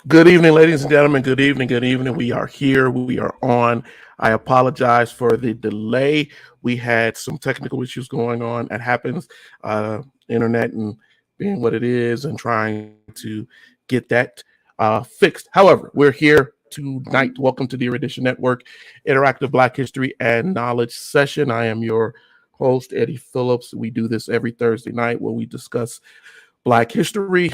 Good evening, ladies and gentlemen. Good evening. Good evening. We are here. We are on. I apologize for the delay. We had some technical issues going on. That happens. Internet and being what it is, and trying to get that fixed. However, we're here tonight. Welcome to the Erudition Network, Interactive Black History and Knowledge Session. I am your host, Eddie Phillips. We do this every Thursday night where we discuss Black history.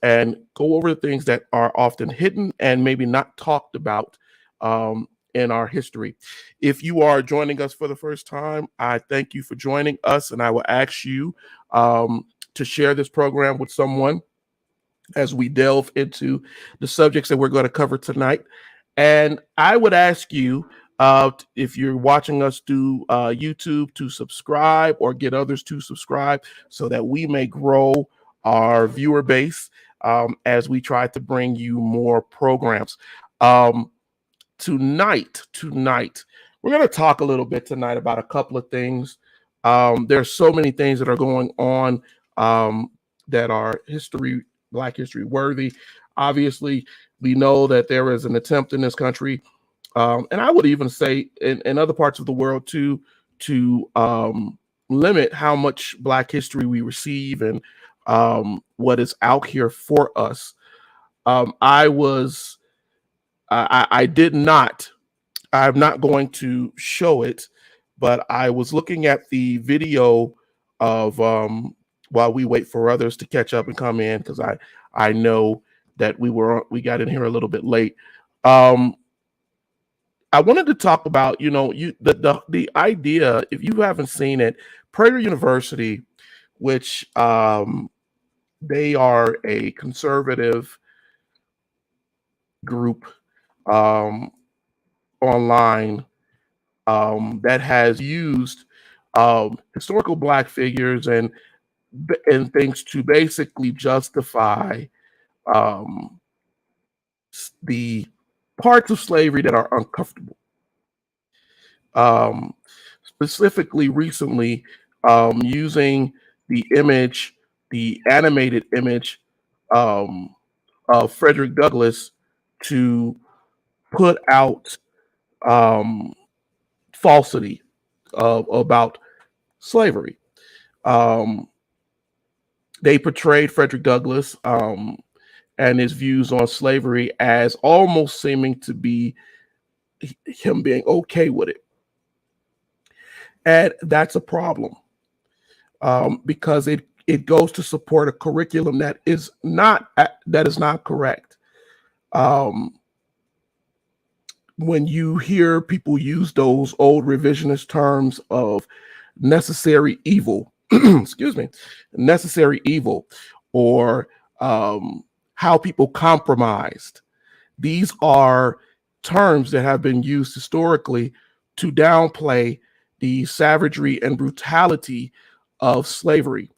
And go over the things that are often hidden and maybe not talked about in our history. If you are joining us for the first time, I thank you for joining us, and I will ask you to share this program with someone as we delve into the subjects that we're going to cover tonight. And I would ask you, if you're watching us through YouTube, to subscribe or get others to subscribe so that we may grow our viewer base as we try to bring you more programs. Tonight, we're going to talk a little bit tonight about a couple of things. There's so many things that are going on that are Black history worthy. Obviously, we know that there is an attempt in this country, and I would even say in other parts of the world too, to limit how much Black history we receive and what is out here for us. I'm not going to show it, but I was looking at the video of while we wait for others to catch up and come in, because I know that we got in here a little bit late. I wanted to talk about, the idea, if you haven't seen it, Prager University, which they are a conservative group online that has used historical Black figures and things to basically justify the parts of slavery that are uncomfortable. Specifically, recently, using the animated image of Frederick Douglass to put out falsity about slavery. They portrayed Frederick Douglass and his views on slavery as almost seeming to be him being okay with it. And that's a problem because it goes to support a curriculum that is not correct. When you hear people use those old revisionist terms of necessary evil, necessary evil, or how people compromised, these are terms that have been used historically to downplay the savagery and brutality of slavery.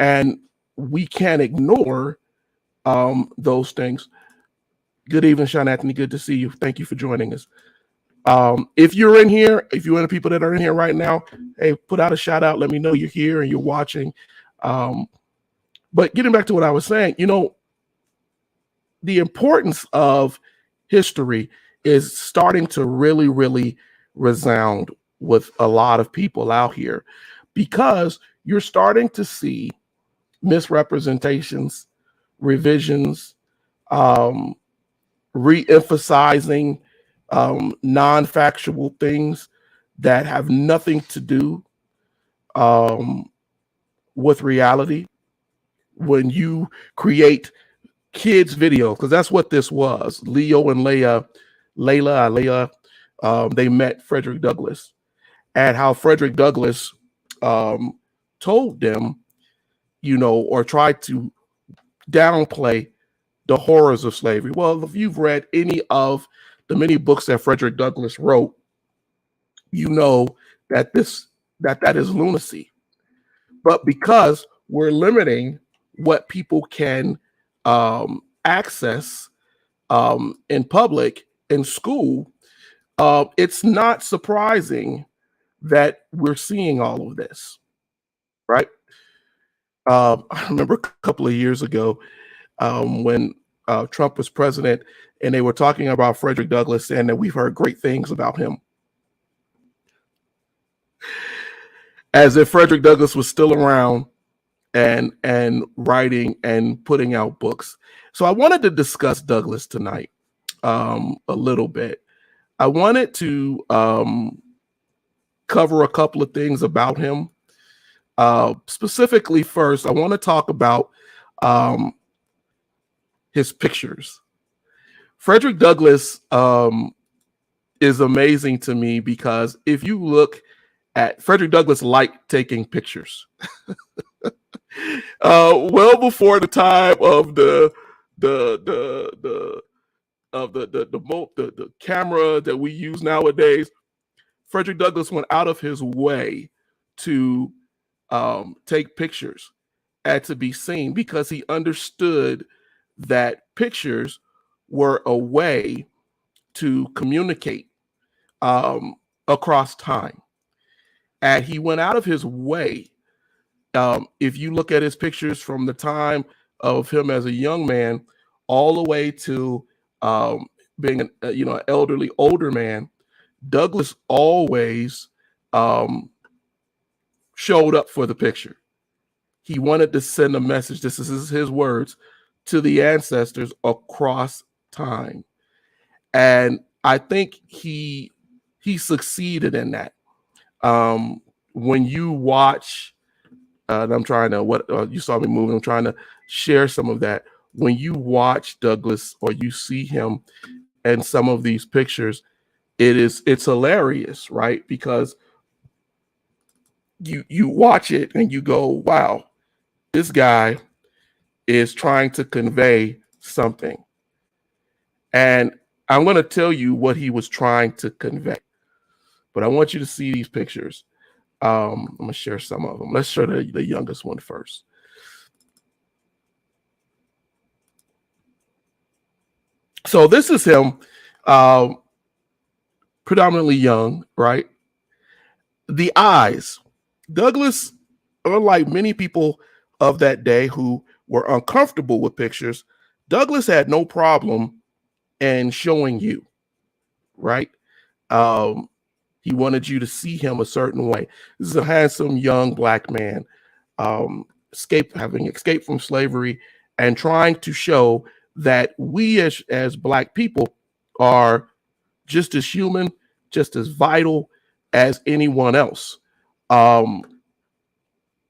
And we can't ignore those things. Good evening, Sean Anthony. Good to see you. Thank you for joining us. If you're in here, if you're one of the people that are in here right now, hey, put out a shout out. Let me know you're here and you're watching. But getting back to what I was saying, the importance of history is starting to really, really resound with a lot of people out here, because you're starting to see misrepresentations, revisions, um, re-emphasizing non-factual things that have nothing to do um, with reality. When you create kids video, because that's what this was. Leo and Layla, they met Frederick Douglass, and how Frederick Douglass told them, or tried to downplay the horrors of slavery. Well, if you've read any of the many books that Frederick Douglass wrote, you know that that is lunacy. But because we're limiting what people can access in public, in school, it's not surprising that we're seeing all of this, right? I remember a couple of years ago when Trump was president, and they were talking about Frederick Douglass, saying that we've heard great things about him, as if Frederick Douglass was still around and writing and putting out books. So I wanted to discuss Douglass tonight a little bit. I wanted to cover a couple of things about him. Specifically, first, I want to talk about his pictures. Frederick Douglass is amazing to me, because if you look at Frederick Douglass, liked taking pictures. Well before the time of the camera that we use nowadays, Frederick Douglass went out of his way to take pictures and to be seen, because he understood that pictures were a way to communicate across time. And he went out of his way. If you look at his pictures from the time of him as a young man all the way to being an elderly older man, Douglass always showed up for the picture. He wanted to send a message. This is his words, to the ancestors across time. And I think he succeeded in that. When you watch, and I'm trying to, you saw me moving, I'm trying to share some of that. When you watch Douglass, or you see him in some of these pictures, it's hilarious, right? Because you watch it and you go, wow, this guy is trying to convey something. And I'm going to tell you what he was trying to convey, but I want you to see these pictures. I'm going to share some of them. Let's show the youngest one first. So this is him, predominantly young, right? The eyes. Douglass, unlike many people of that day who were uncomfortable with pictures, Douglass had no problem in showing you, right? He wanted you to see him a certain way. This is a handsome young black man, having escaped from slavery, and trying to show that we as black people are just as human, just as vital as anyone else.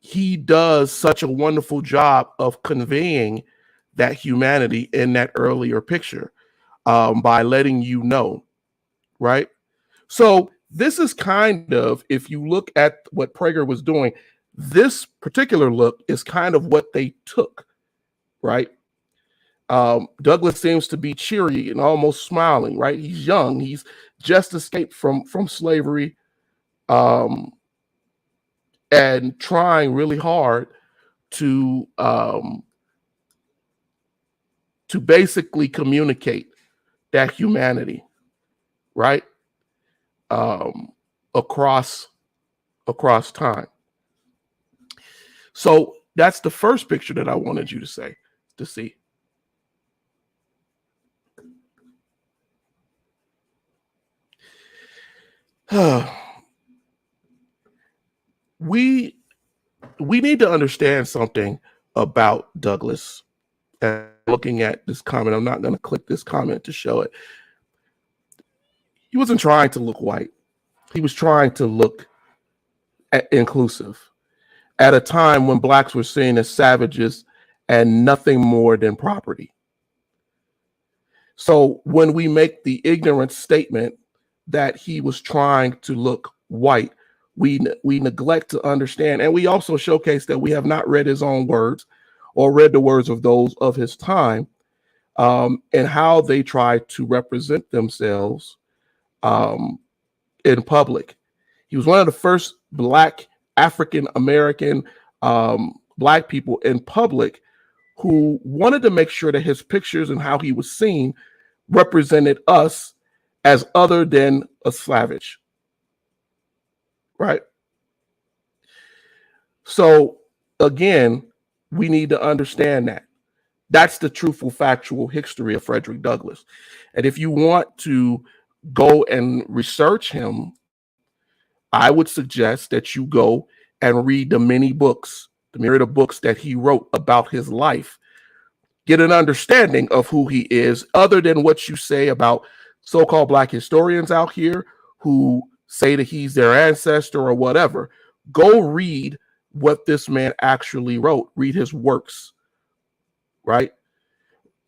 He does such a wonderful job of conveying that humanity in that earlier picture, by letting you know, right? So this is kind of, if you look at what Prager was doing, this particular look is kind of what they took, right? Douglass seems to be cheery and almost smiling, right? He's young. He's just escaped from slavery, and trying really hard to basically communicate that humanity, right? Across time. So that's the first picture that I wanted you to see. we need to understand something about Douglas. And looking at this comment, I'm not going to click this comment to show it. He wasn't trying to look white. He was trying to look inclusive at a time when blacks were seen as savages and nothing more than property. So when we make the ignorant statement that he was trying to look white, we neglect to understand, and we also showcase that we have not read his own words or read the words of those of his time, and how they try to represent themselves in public. He was one of the first Black African American Black people in public who wanted to make sure that his pictures and how he was seen represented us as other than a savage, right? So again, we need to understand that. That's the truthful, factual history of Frederick Douglass. And if you want to go and research him, I would suggest that you go and read the many books, the myriad of books that he wrote about his life. Get an understanding of who he is, other than what you say about so-called Black historians out here who say that he's their ancestor or whatever. Go read what this man actually wrote. Read his works, right?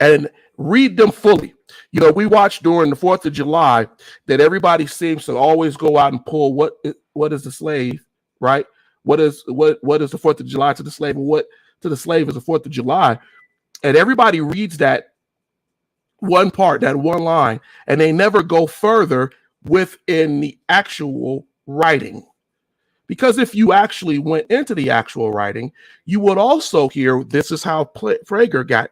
And read them fully. You know, we watched during the 4th of July that everybody seems to always go out and pull what is the slave, right? What is the 4th of July to the slave, and what to the slave is the 4th of July. And everybody reads that one part, that one line, and they never go further within the actual writing. Because if you actually went into the actual writing, you would also hear, this is how Prager got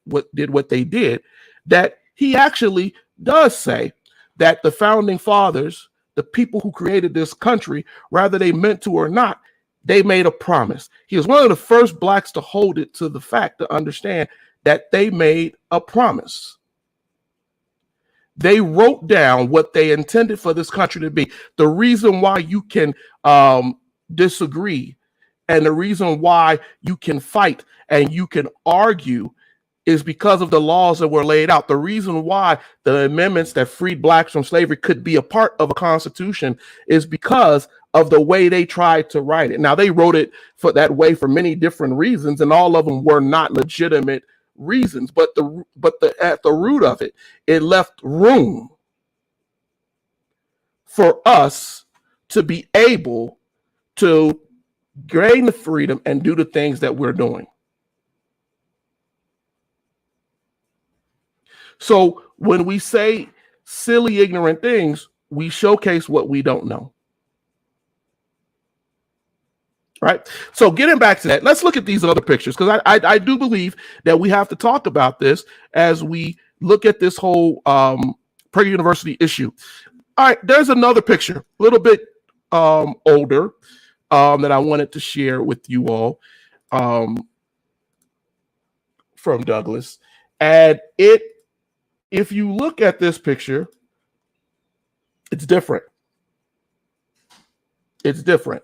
what they did, that he actually does say that the founding fathers, the people who created this country, whether they meant to or not, they made a promise. He was one of the first Blacks to hold it to the fact, to understand that they made a promise. They wrote down what they intended for this country to be. The reason why you can disagree, and the reason why you can fight and you can argue, is because of the laws that were laid out. The reason why the amendments that freed Blacks from slavery could be a part of a constitution is because of the way they tried to write it. Now, they wrote it for that way for many different reasons, and all of them were not legitimate reasons. But at the root of it, it left room for us to be able to gain the freedom and do the things that we're doing. So when we say silly, ignorant things, we showcase what we don't know. Right? So getting back to that, let's look at these other pictures, because I do believe that we have to talk about this as we look at this whole Prager University issue. All right, there's another picture, a little bit older, that I wanted to share with you all from Douglas. And if you look at this picture, it's different. It's different.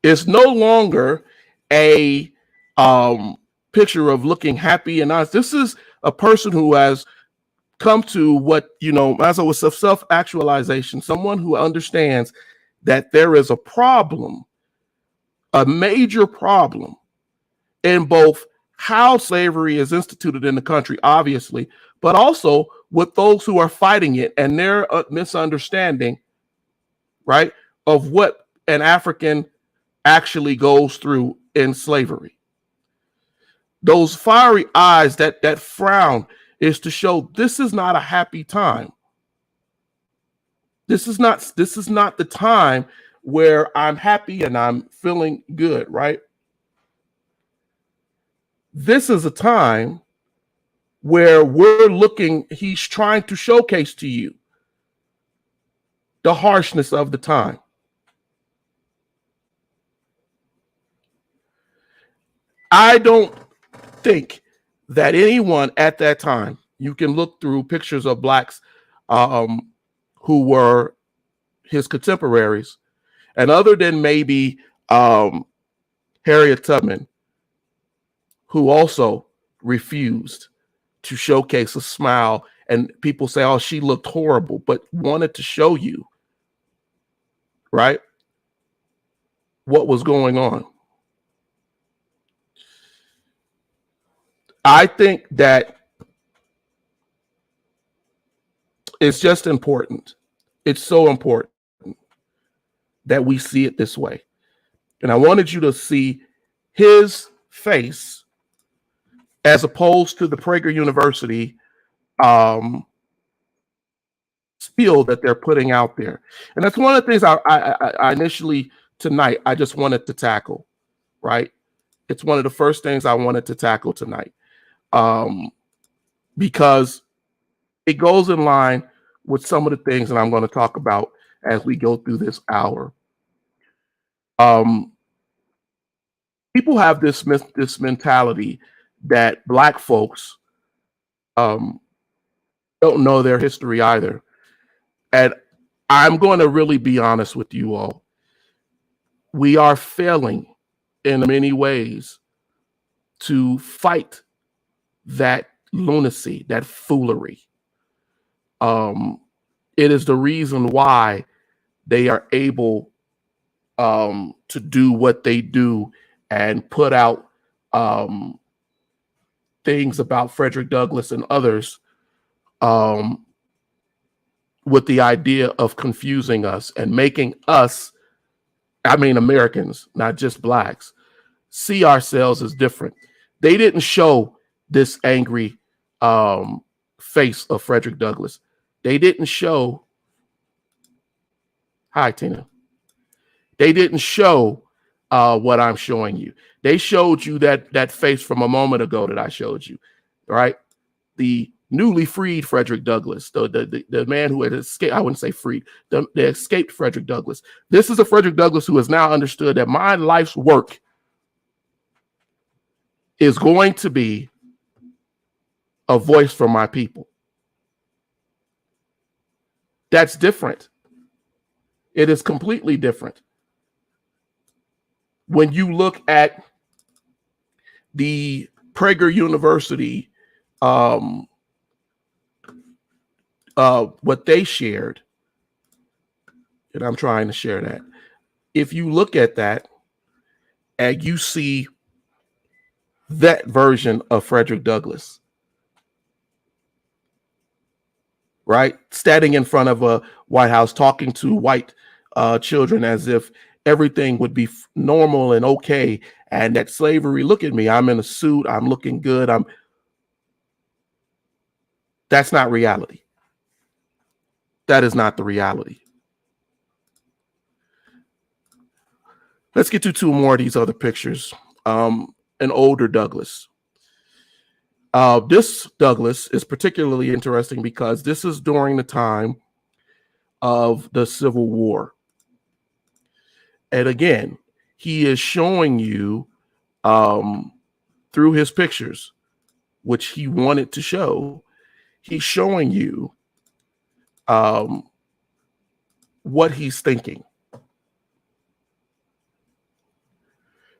It's no longer a picture of looking happy and nice. This is a person who has come to what, as a self-actualization, someone who understands that there is a problem, a major problem, in both how slavery is instituted in the country, obviously, but also with those who are fighting it and their misunderstanding, right, of what an African actually goes through in slavery. Those fiery eyes, that frown, is to show this is not a happy time. This is not the time where I'm happy and I'm feeling good, right? This is a time where he's trying to showcase to you the harshness of the time. I don't think that anyone at that time, you can look through pictures of Blacks who were his contemporaries, and other than maybe Harriet Tubman, who also refused to showcase a smile, and people say, oh, she looked horrible, but wanted to show you, right, what was going on. I think that it's just important. It's so important that we see it this way. And I wanted you to see his face as opposed to the Prager University spiel that they're putting out there. And that's one of the things I initially tonight, I just wanted to tackle, right? It's one of the first things I wanted to tackle tonight, because it goes in line with some of the things that I'm going to talk about as we go through this hour. People have this mentality that Black folks don't know their history either. And I'm going to really be honest with you all. We are failing in many ways to fight that lunacy, that foolery. It is the reason why they are able to do what they do and put out things about Frederick Douglass and others with the idea of confusing us and making us, I mean Americans, not just Blacks, see ourselves as different. They didn't show this angry face of Frederick Douglass. They didn't show, hi Tina. They didn't show what I'm showing you. They showed you that face from a moment ago that I showed you, right? The newly freed Frederick Douglass, the man who had escaped, I wouldn't say freed, the escaped Frederick Douglass. This is a Frederick Douglass who has now understood that my life's work is going to be a voice for my people. That's different. It is completely different. When you look at the Prager University, what they shared, and I'm trying to share that. If you look at that and you see that version of Frederick Douglass, right, standing in front of a White House talking to white children as if everything would be normal and okay, and that slavery, look at me, I'm in a suit, I'm looking good, that's not reality. That is not the reality. Let's get to two more of these other pictures. An older Douglass. This Douglass is particularly interesting because this is during the time of the Civil War. And again, he is showing you through his pictures, which he wanted to show, he's showing you what he's thinking.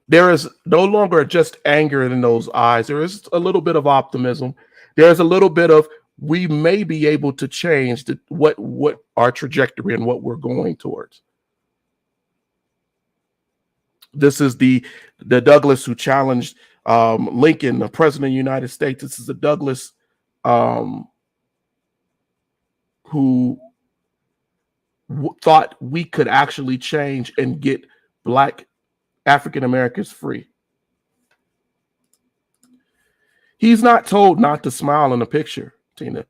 There is no longer just anger in those eyes. There is a little bit of optimism. There's a little bit of, we may be able to change what our trajectory and what we're going towards. This is the Douglass who challenged Lincoln, the president of the United States. This is the Douglass who thought we could actually change and get Black African Americans free. He's not told not to smile in the picture, Tina.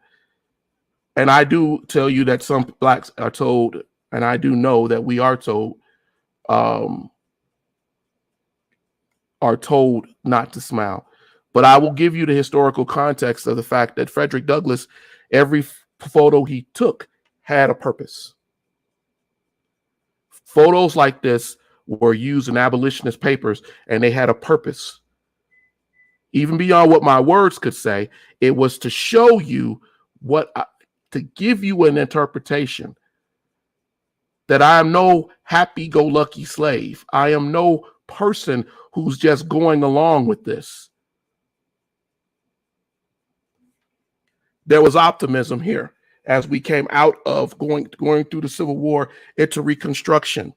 And I do tell you that some Blacks are told, and I do know that we are told not to smile. But I will give you the historical context of the fact that Frederick Douglass, every photo he took had a purpose. Photos like this were used in abolitionist papers, and they had a purpose. Even beyond what my words could say, it was to show you to give you an interpretation that I am no happy-go-lucky slave. I am no person who's just going along with this. There was optimism here as we came out of going through the Civil War into Reconstruction.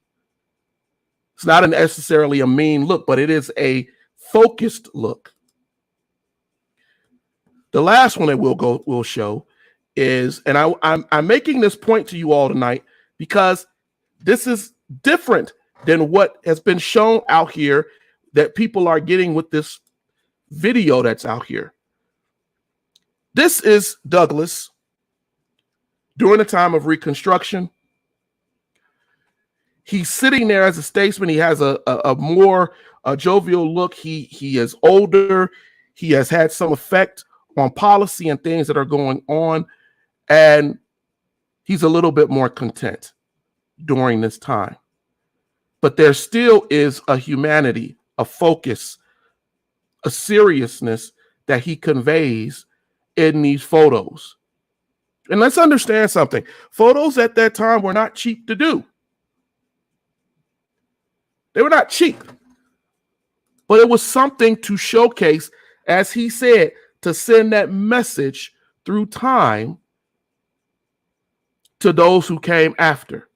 It's not necessarily a mean look, but it is a focused look. The last one that we'll show is, and I'm making this point to you all tonight because this is different than what has been shown out here that people are getting with this video that's out here. This is Douglas during the time of Reconstruction. He's sitting there as a statesman. He has a more jovial look. He is older. He has had some effect on policy and things that are going on, and he's a little bit more content during this time. But there still is a humanity, a focus, a seriousness that he conveys in these photos. And let's understand something. Photos at that time were not cheap to do. They were not cheap. But it was something to showcase, as he said, to send that message through time to those who came after,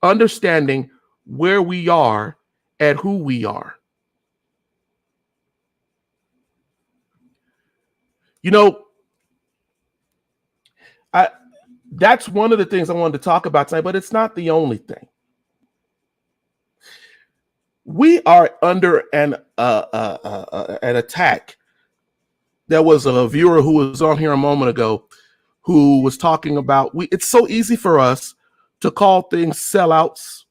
understanding where we are and who we are. You know, that's one of the things I wanted to talk about tonight, but it's not the only thing. We are under an attack. There was a viewer who was on here a moment ago who was talking about it's so easy for us to call things sellouts.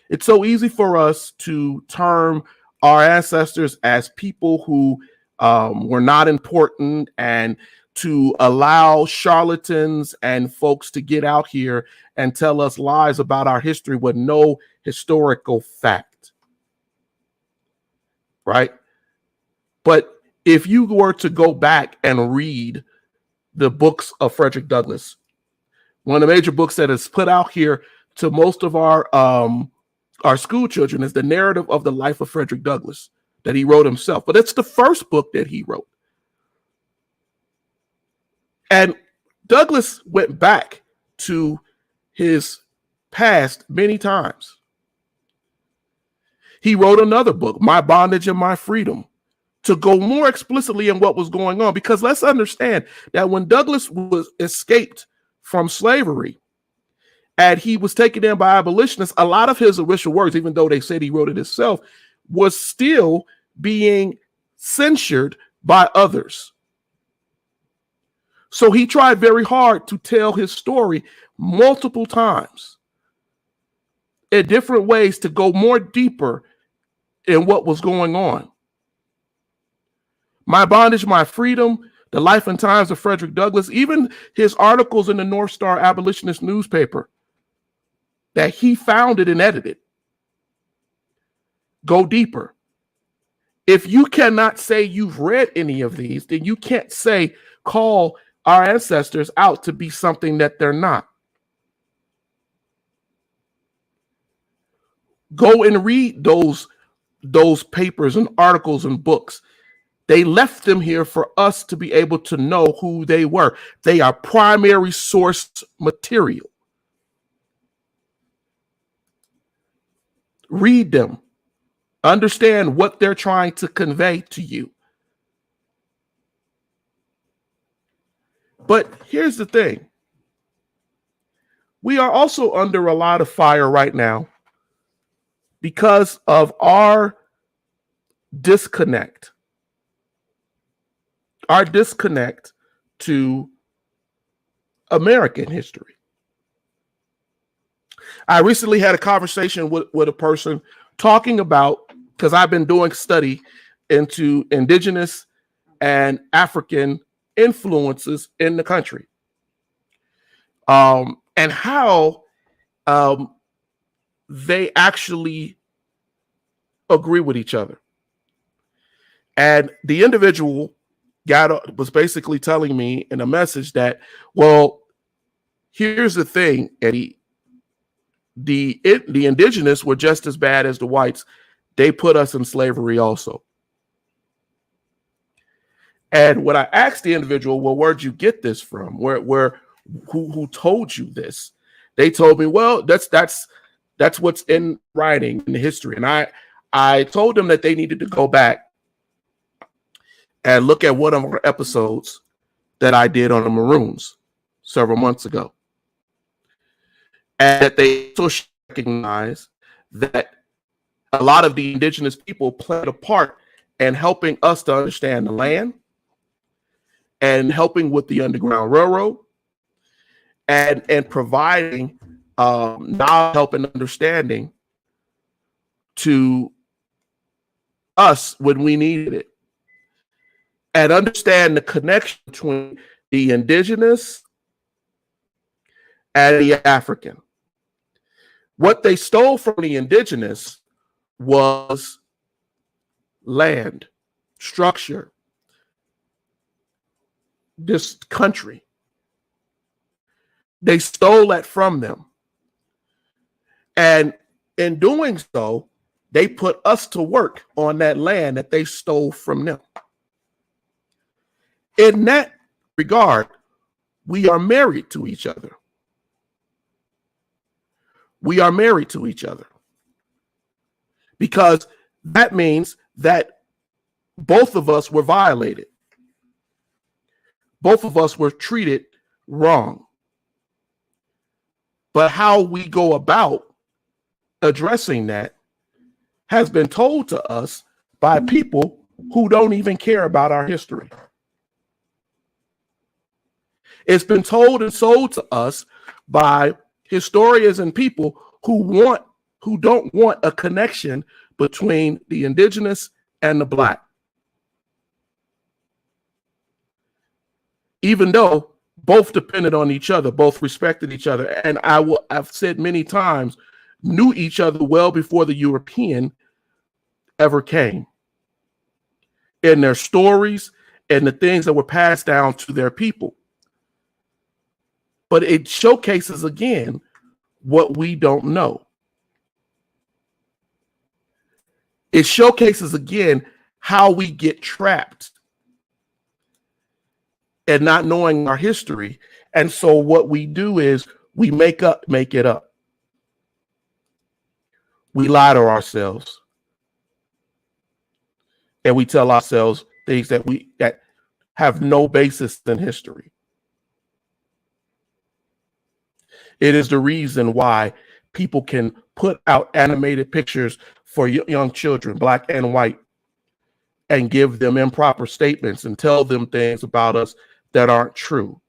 It's so easy for us to term our ancestors as people who were not important, and to allow charlatans and folks to get out here and tell us lies about our history with no historical fact. Right? But if you were to go back and read the books of Frederick Douglass, one of the major books that is put out here to most of our school children is the narrative of the life of Frederick Douglass that he wrote himself. But it's the first book that he wrote. And Douglass went back to his past many times. He wrote another book, My Bondage and My Freedom, to go more explicitly in what was going on. Because let's understand that when Douglass was escaped from slavery and he was taken in by abolitionists, a lot of his original words, even though they said he wrote it himself, was still being censored by others. So he tried very hard to tell his story multiple times in different ways to go more deeper in what was going on. My Bondage, My Freedom, The Life and Times of Frederick Douglass, even his articles in the North Star abolitionist newspaper that he founded and edited, go deeper. If you cannot say you've read any of these, then you can't call our ancestors out to be something that they're not. Go and read those papers and articles and books. They left them here for us to be able to know who they were. They are primary source material. Read them. Understand what they're trying to convey to you. But here's the thing. We are also under a lot of fire right now because of our disconnect. Our disconnect to American history. I recently had a conversation with a person talking about, because I've been doing study into indigenous and African influences in the country, and how they actually agree with each other. And the individual was basically telling me in a message that, well, here's the thing, Eddie. the indigenous were just as bad as the whites. They put us in slavery also. And when I asked the individual, well, where'd you get this from? Who told you this? They told me, well, that's what's in writing in the history. And I told them that they needed to go back and look at one of our episodes that I did on the Maroons several months ago. And that they also recognize that a lot of the indigenous people played a part in helping us to understand the land and helping with the Underground Railroad and providing knowledge, help, and understanding to us when we needed it. And understand the connection between the indigenous and the African. What they stole from the indigenous was land, structure, this country. They stole that from them. And in doing so, they put us to work on that land that they stole from them. In that regard, we are married to each other. We are married to each other. Because that means that both of us were violated. Both of us were treated wrong. But how we go about addressing that has been told to us by people who don't even care about our history. It's been told and sold to us by historians and people who don't want a connection between the indigenous and the Black. Even though both depended on each other, both respected each other, and I've said many times, knew each other well before the European ever came. In their stories and the things that were passed down to their people. But it showcases again what we don't know. It showcases again how we get trapped and not knowing our history. And so what we do is we make it up. We lie to ourselves. And we tell ourselves things that have no basis in history. It is the reason why people can put out animated pictures for young children, Black and white, and give them improper statements and tell them things about us that aren't true.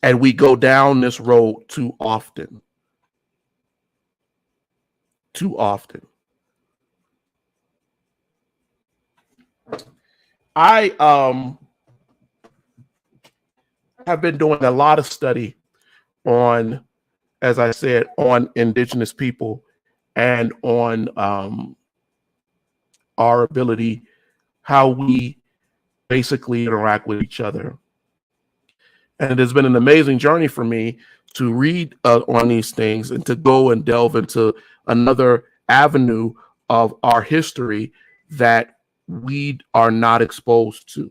And we go down this road too often. Too often. I have been doing a lot of study on, as I said, on indigenous people and on our ability, how we basically interact with each other. And it has been an amazing journey for me to read on these things and to go and delve into another avenue of our history that we are not exposed to.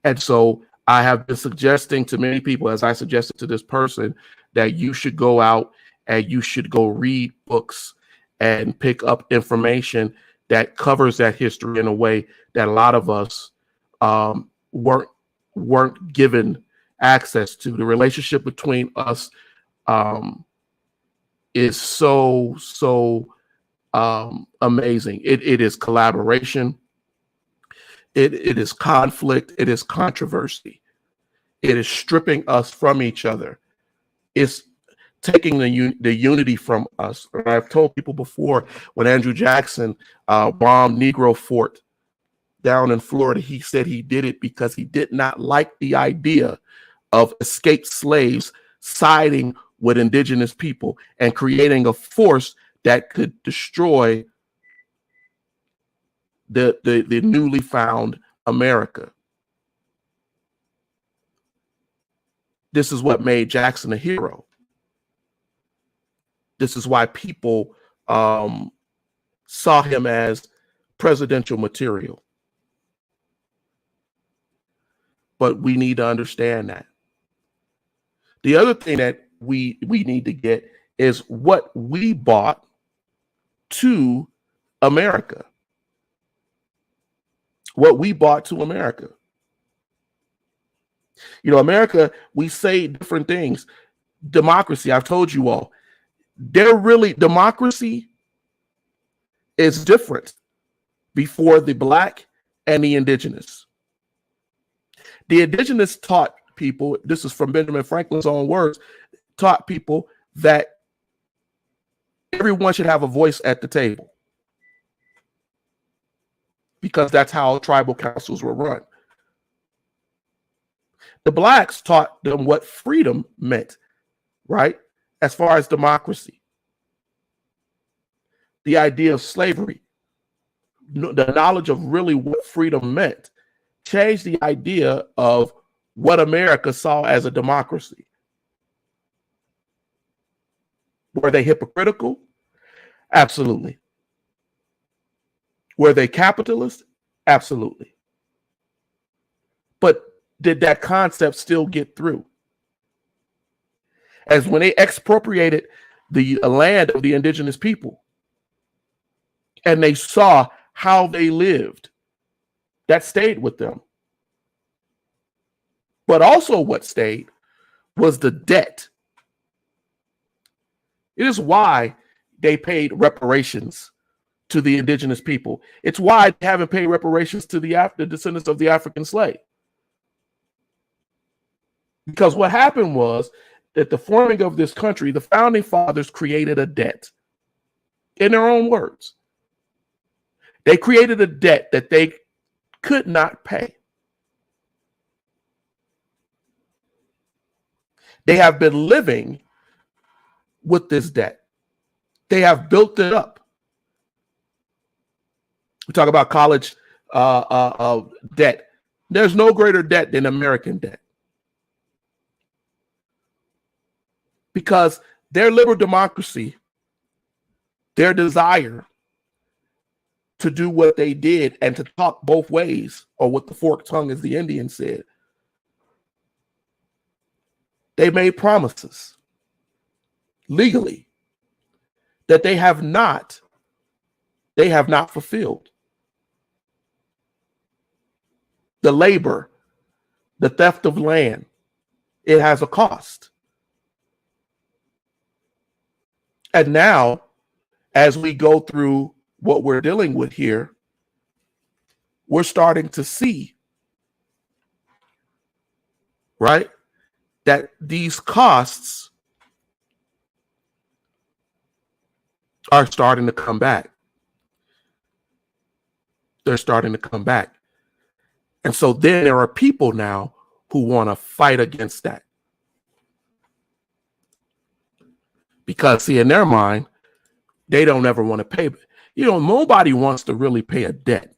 And so I have been suggesting to many people, as I suggested to this person, that you should go out and you should go read books and pick up information that covers that history in a way that a lot of us weren't given access to. The relationship between us is so amazing. It is collaboration. It is conflict. It is controversy. It is stripping us from each other. It's taking the unity from us. And I've told people before, when Andrew Jackson bombed Negro Fort down in Florida, he said he did it because he did not like the idea of escaped slaves siding with indigenous people and creating a force that could destroy the newly found America. This is what made Jackson a hero. This is why people saw him as presidential material. But we need to understand that. The other thing that we need to get is what we bought to America. What we bought to America. You know, America, we say different things. Democracy, I've told you all, democracy is different before the Black and the indigenous. The indigenous taught people, this is from Benjamin Franklin's own words, taught people that everyone should have a voice at the table, because that's how tribal councils were run. The Blacks taught them what freedom meant, right? As far as democracy, the idea of slavery, the knowledge of really what freedom meant, changed the idea of what America saw as a democracy. Were they hypocritical? Absolutely. Were they capitalist? Absolutely. But did that concept still get through? As when they expropriated the land of the indigenous people and they saw how they lived, that stayed with them. But also what stayed was the debt. It is why they paid reparations to the indigenous people. It's why they haven't paid reparations to the descendants of the African slave. Because what happened was that the forming of this country, the founding fathers created a debt. In their own words, they created a debt that they could not pay. They have been living with this debt. They have built it up. We talk about college debt. There's no greater debt than American debt. Because their liberal democracy, their desire to do what they did and to talk both ways, or with the forked tongue, as the Indians said, they made promises legally that they have not fulfilled. The labor, the theft of land, it has a cost. And now, as we go through what we're dealing with here, we're starting to see, right, that these costs are starting to come back. They're starting to come back. And so then there are people now who want to fight against that. Because, see, in their mind, they don't ever want to pay. You know, nobody wants to really pay a debt,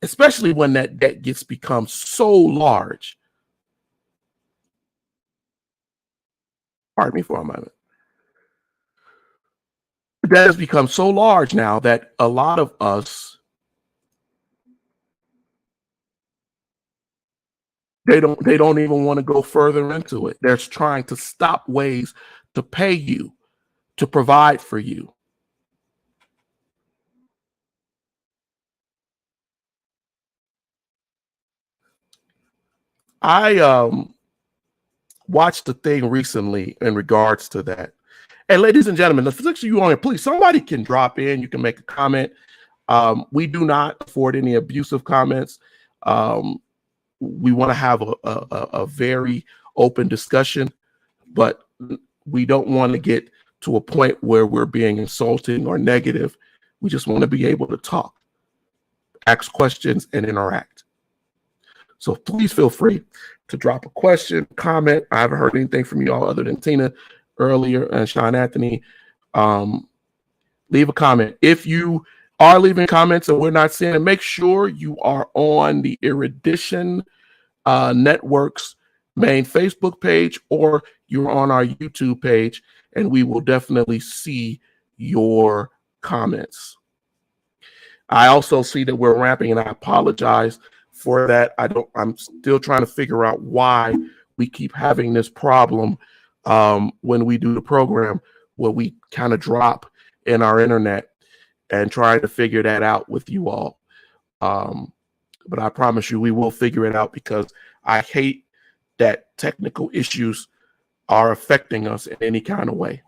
especially when that debt become so large. Pardon me for a moment. That has become so large now that a lot of us, they don't even want to go further into it. They're trying to stop ways to pay you, to provide for you. I watched a thing recently in regards to that. And ladies and gentlemen, the physics you on it, please, somebody can drop in. You can make a comment. We do not afford any abusive comments. We want to have a very open discussion, but we don't want to get to a point where we're being insulting or negative. We just want to be able to talk, ask questions, and interact. So please feel free to drop a question, comment. I haven't heard anything from you all other than Tina earlier and Sean Anthony. Leave a comment. If you are leaving comments and we're not seeing it, make sure you are on the Erudition Network's main Facebook page or you're on our YouTube page, and we will definitely see your comments. I also see that we're ramping, and I apologize for that. I'm still trying to figure out why we keep having this problem when we do the program, where we kind of drop in our internet, and trying to figure that out with you all. But I promise you, we will figure it out, because I hate that technical issues are affecting us in any kind of way.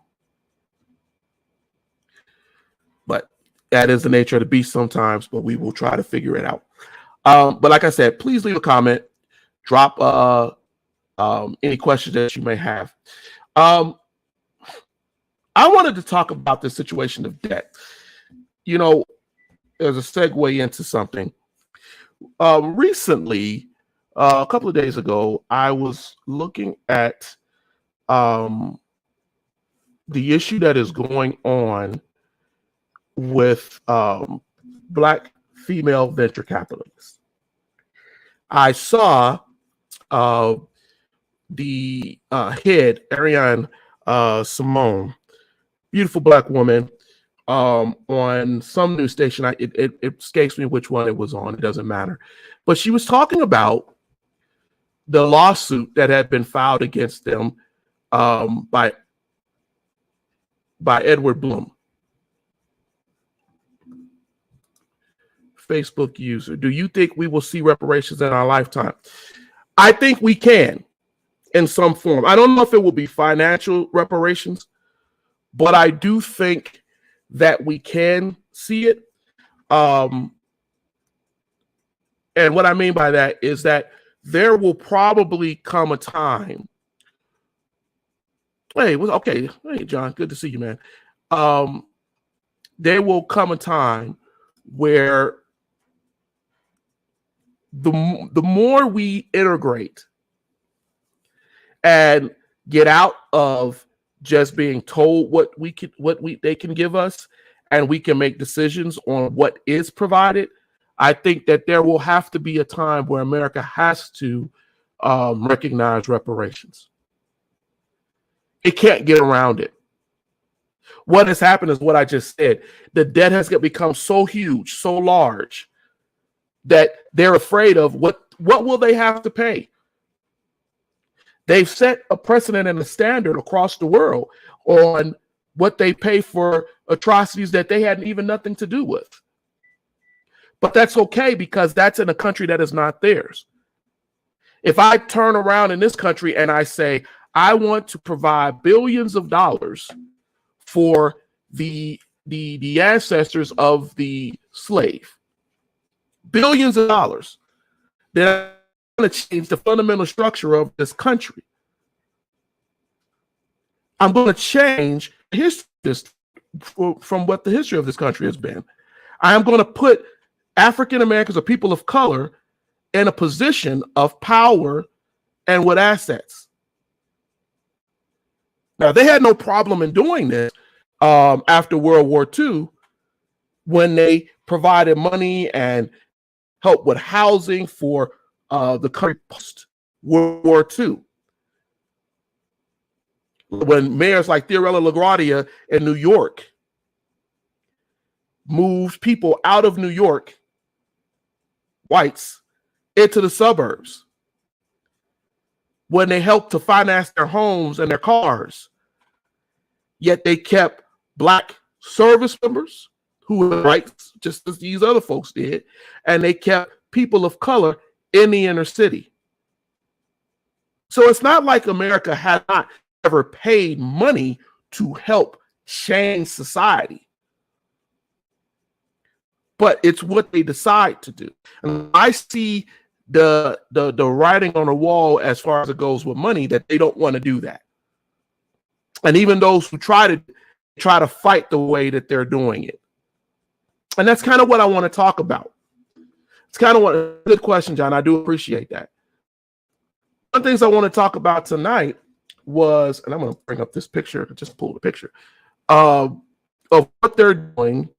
But that is the nature of the beast sometimes, but we will try to figure it out. But like I said, please leave a comment, drop any questions that you may have. I wanted to talk about the situation of debt. You know, there's a segue into something. Recently, a couple of days ago, I was looking at the issue that is going on with Black female venture capitalists. I saw the head, Ariane Simone, beautiful Black woman, on some news station. It escapes me which one it was on. It doesn't matter. But she was talking about the lawsuit that had been filed against them by Edward Bloom, Facebook user. Do you think we will see reparations in our lifetime? I think we can, in some form. I don't know if it will be financial reparations, but I do think that we can see it. And what I mean by that is that there will probably come a time. Hey, okay. Hey, John, good to see you, man. There will come a time where the more we integrate and get out of just being told what they can give us, and we can make decisions on what is provided, I think that there will have to be a time where America has to recognize reparations. It can't get around it. What has happened is what I just said. The debt has become so huge, so large, that they're afraid of what will they have to pay. They've set a precedent and a standard across the world on what they pay for atrocities that they had even nothing to do with. But that's okay, because that's in a country that is not theirs. If I turn around in this country and I say, I want to provide billions of dollars for the ancestors of the slave, billions of dollars, then I'm going to change the fundamental structure of this country. I'm going to change history from what the history of this country has been. I am going to put African Americans or people of color in a position of power and with assets. Now, they had no problem in doing this after World War II, when they provided money and help with housing for the country post World War II. When mayors like Theorella LaGuardia in New York moved people out of New York, whites, into the suburbs, when they helped to finance their homes and their cars, yet they kept Black service members who had rights just as these other folks did, and they kept people of color in the inner city. So it's not like America had not ever paid money to help change society, but it's what they decide to do. And I see the writing on the wall as far as it goes with money, that they don't want to do that. And even those who try to fight the way that they're doing it. And that's kind of what I want to talk about. It's kind of a good question, John. I do appreciate that. One of the things I want to talk about tonight was, and I'm going to bring up this picture, just pull the picture, of what they're doing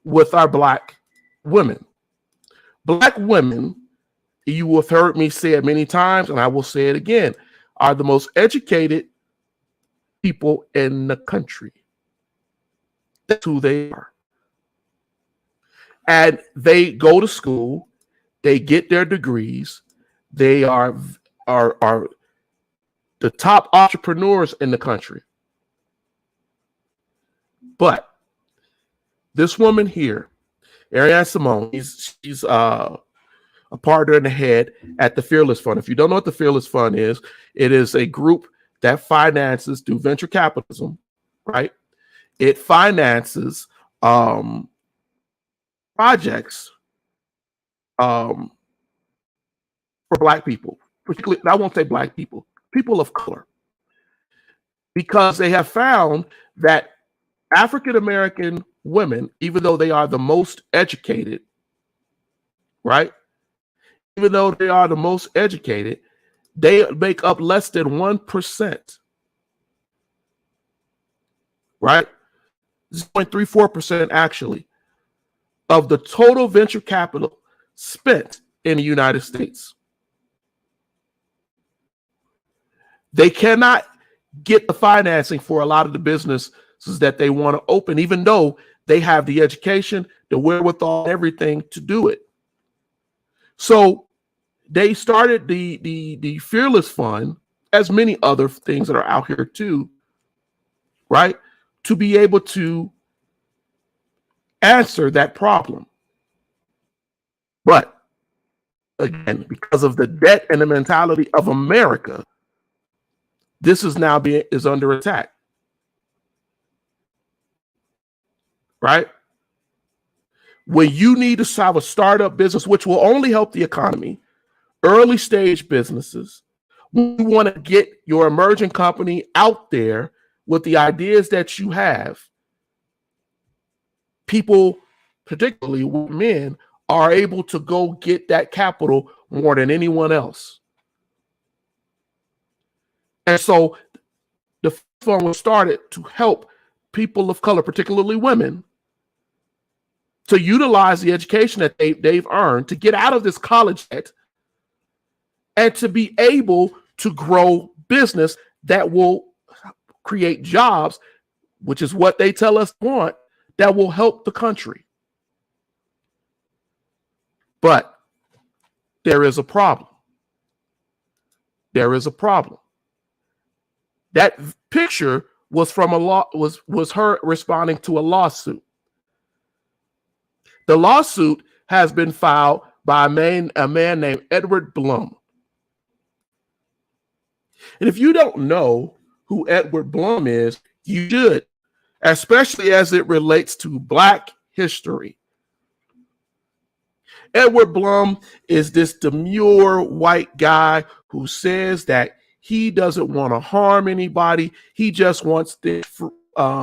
with our Black women. Black women you have heard me say it many times, and I will say it again, are the most educated people in the country. That's who they are. And they go to school, they get their degrees, they are the top entrepreneurs in the country. But this woman here, Ariane Simone, she's a partner in the head at the Fearless Fund. If you don't know what the Fearless Fund is, it is a group that finances through venture capitalism, right? It finances projects for Black people, particularly, I won't say Black people, people of color, because they have found that African-American women, even though they are the most educated, right? Even though they are the most educated, they make up less than 1%, right? 0.34% actually of the total venture capital spent in the United States. They cannot get the financing for a lot of the businesses that they want to open, even though they have the education, the wherewithal, everything to do it. So they started the Fearless Fund, as many other things that are out here too, right? To be able to answer that problem. But again, because of the debt and the mentality of America, this is now is under attack. Right? When you need to have a startup business, which will only help the economy, early stage businesses, we want to get your emerging company out there with the ideas that you have. People, particularly men, are able to go get that capital more than anyone else. And so the fund was started to help people of color, particularly women, to utilize the education that they've earned to get out of this college debt and to be able to grow business that will create jobs, which is what they tell us want, that will help the country. But there is a problem. There is a problem. That picture was from was her responding to a lawsuit. The lawsuit has been filed by a man named Edward Blum. And if you don't know who Edward Blum is, you should, especially as it relates to Black history. Edward Blum is this demure white guy who says that he doesn't want to harm anybody. He just wants things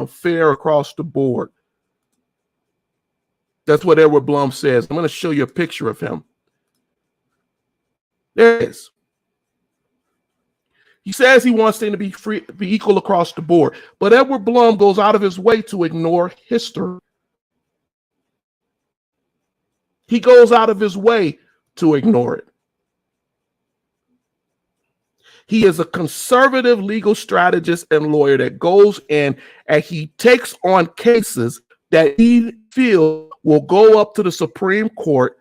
fair across the board. That's what Edward Blum says. I'm going to show you a picture of him. There it is. He says he wants things to be free, be equal across the board. But Edward Blum goes out of his way to ignore history. He goes out of his way to ignore it. He is a conservative legal strategist and lawyer that goes in and he takes on cases that he feels will go up to the Supreme Court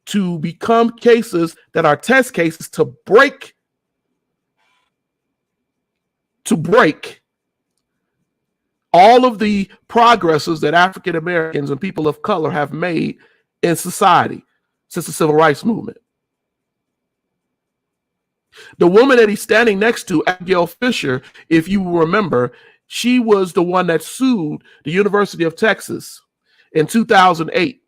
to become cases that are test cases to break all of the progresses that African Americans and people of color have made in society since the Civil Rights Movement. The woman that he's standing next to, Abigail Fisher, if you remember, she was the one that sued the University of Texas in 2008.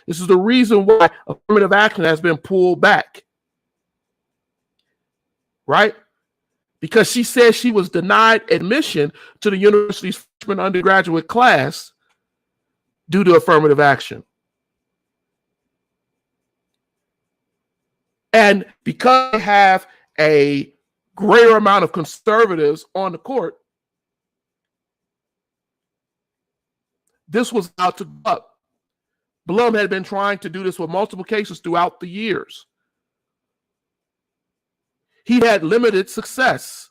This is the reason why affirmative action has been pulled back. Right? Because she said she was denied admission to the university's freshman undergraduate class due to affirmative action. And because they have a greater amount of conservatives on the court, this was about to go up. Blum had been trying to do this with multiple cases throughout the years. He had limited success.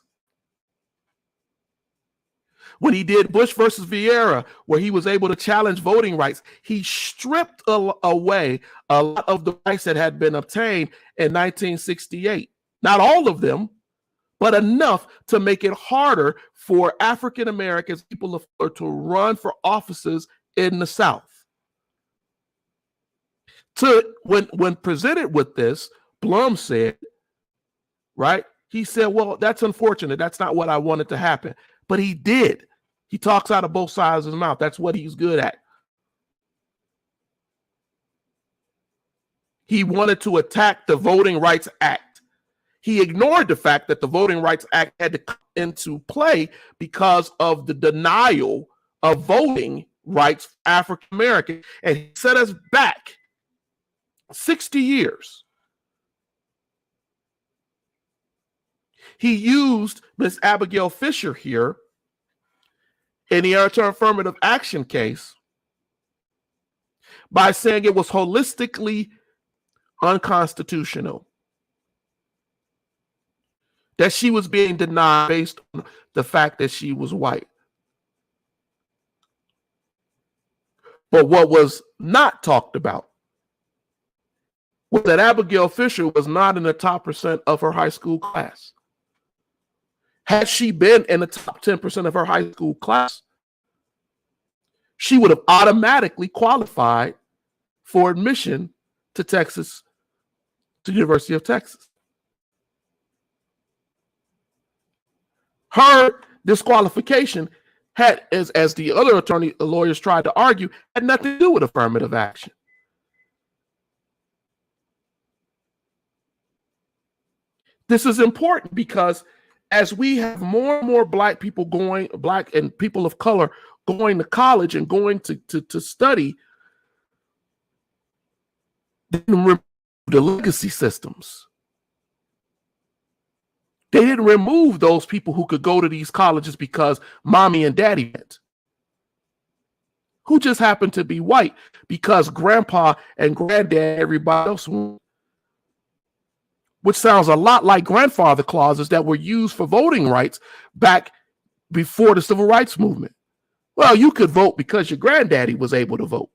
When he did Bush versus Vieira, where he was able to challenge voting rights, he stripped away a lot of the rights that had been obtained in 1968. Not all of them, but enough to make it harder for African Americans, people of color, to run for offices in the South. When presented with this, Blum said, right? He said, well, that's unfortunate. That's not what I wanted to happen. But he did. He talks out of both sides of his mouth. That's what he's good at. He wanted to attack the Voting Rights Act. He ignored the fact that the Voting Rights Act had to come into play because of the denial of voting rights for African Americans. And he set us back 60 years. He used Miss Abigail Fisher here in the affirmative action case by saying it was holistically unconstitutional, that she was being denied based on the fact that she was white. But what was not talked about was that Abigail Fisher was not in the top % of her high school class. Had she been in the top 10% of her high school class, she would have automatically qualified for admission to Texas, to the University of Texas. Her disqualification had, as the other lawyers tried to argue, had nothing to do with affirmative action. This is important because as we have more and more black people going, black and people of color going to college and going to study, they didn't remove the legacy systems. They didn't remove those people who could go to these colleges because mommy and daddy went, who just happened to be white because grandpa and granddad, everybody else went. Which sounds a lot like grandfather clauses that were used for voting rights back before the civil rights movement. Well, you could vote because your granddaddy was able to vote,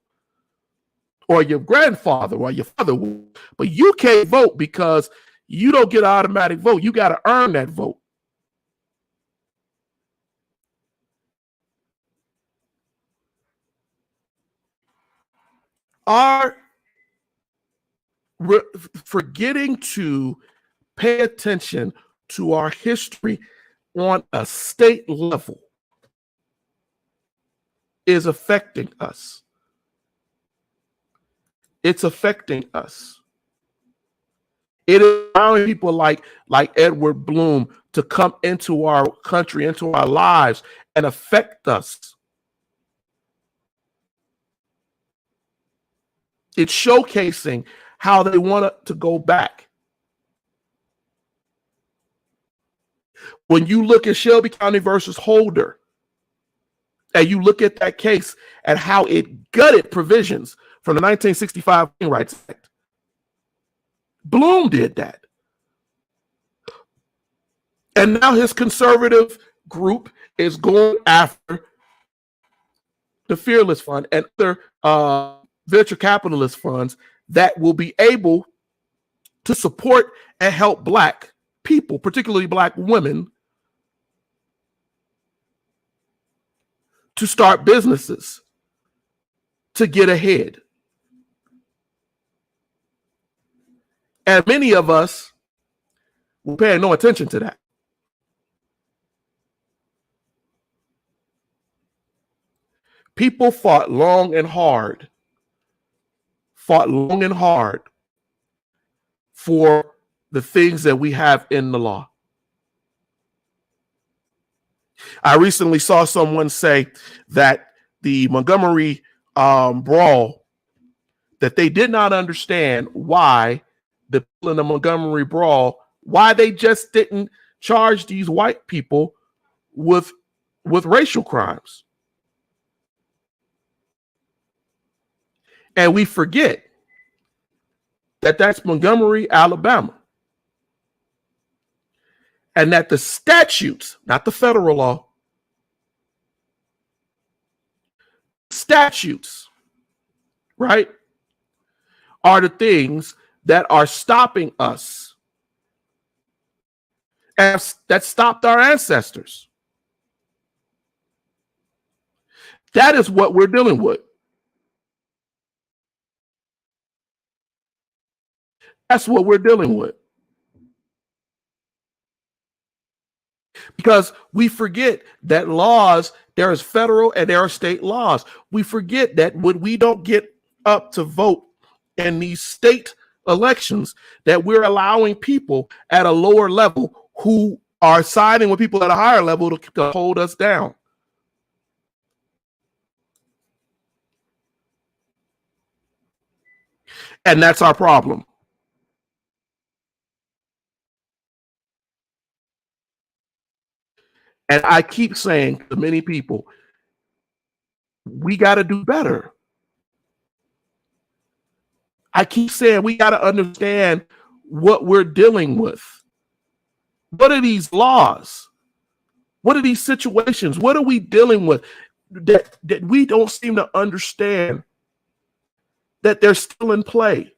or your grandfather or your father would, but you can't vote because you don't get an automatic vote. You got to earn that vote. Are forgetting to pay attention to our history on a state level is affecting us. It's affecting us. It is allowing people like Edward Bloom to come into our country, into our lives, and affect us. It's showcasing how they want to go back. When you look at Shelby County versus Holder, and you look at that case and how it gutted provisions from the 1965 Voting Rights Act, Bloom did that. And now his conservative group is going after the Fearless Fund and other venture capitalist funds that will be able to support and help black people, particularly black women, to start businesses, to get ahead. And many of us were paying no attention to that. People fought long and hard for the things that we have in the law. I recently saw someone say that the Montgomery brawl, that they did not understand why the people in the Montgomery brawl, why they just didn't charge these white people with racial crimes. And we forget that that's Montgomery, Alabama. and that the statutes, not the federal law, statutes, right, are the things that are stopping us, and that stopped our ancestors. That is what we're dealing with. That's what we're dealing with. Because we forget that laws, there is federal and there are state laws. We forget that when we don't get up to vote in these state elections, that we're allowing people at a lower level who are siding with people at a higher level to hold us down. And that's our problem. And I keep saying to many people, we got to do better. I keep saying we got to understand what we're dealing with. What are these laws? What are these situations? What are we dealing with that we don't seem to understand that they're still in play?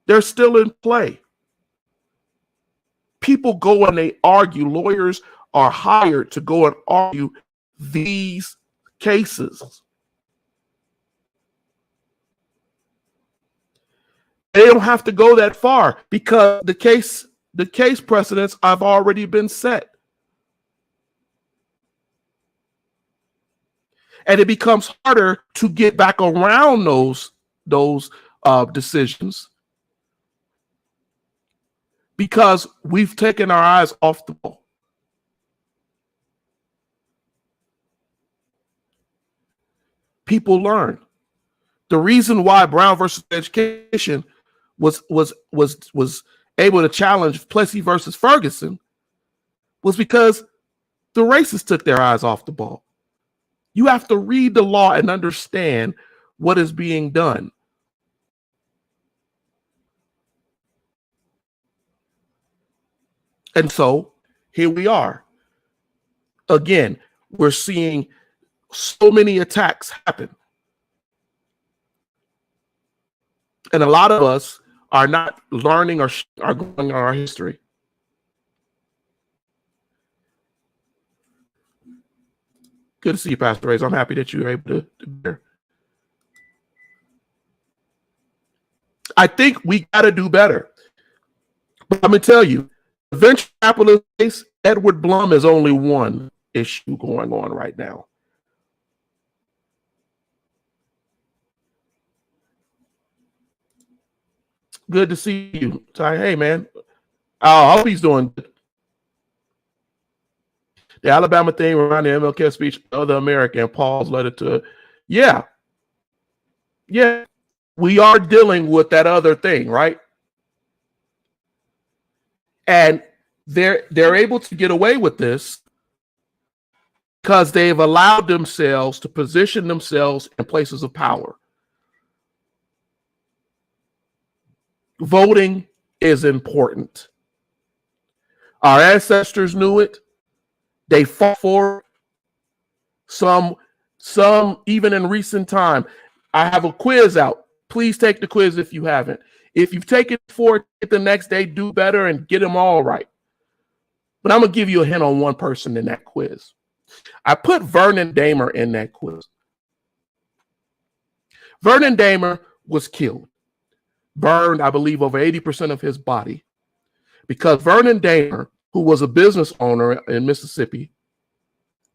They're still in play. People go and they argue. Lawyers are hired to go and argue these cases. They don't have to go that far because the case precedents have already been set. And it becomes harder to get back around those decisions because we've taken our eyes off the ball. People learn. The reason why Brown versus Education was able to challenge Plessy versus Ferguson was because the racists took their eyes off the ball. You have to read the law and understand what is being done. And so here we are. Again, we're seeing so many attacks happen. And a lot of us are not learning or are going on our history. Good to see you, Pastor Reyes. I'm happy that you were able to be here. I think we got to do better. But I'm going to tell you, the venture capitalist case, Edward Blum is only one issue going on right now. Good to see you. Hey, man. I hope he's doing good. The Alabama thing around the MLK speech, other American, Paul's letter to, yeah, we are dealing with that other thing, right? And they're able to get away with this because they've allowed themselves to position themselves in places of power. Voting is important. Our ancestors knew it. They fought for it. Some even in recent time. I have a quiz out. Please take the quiz if you haven't. If you've taken it for it the next day, do better and get them all right. But I'm going to give you a hint on one person in that quiz. I put Vernon Dahmer in that quiz. Vernon Dahmer was killed, burned, I believe, over 80% of his body because Vernon Dahmer, who was a business owner in Mississippi,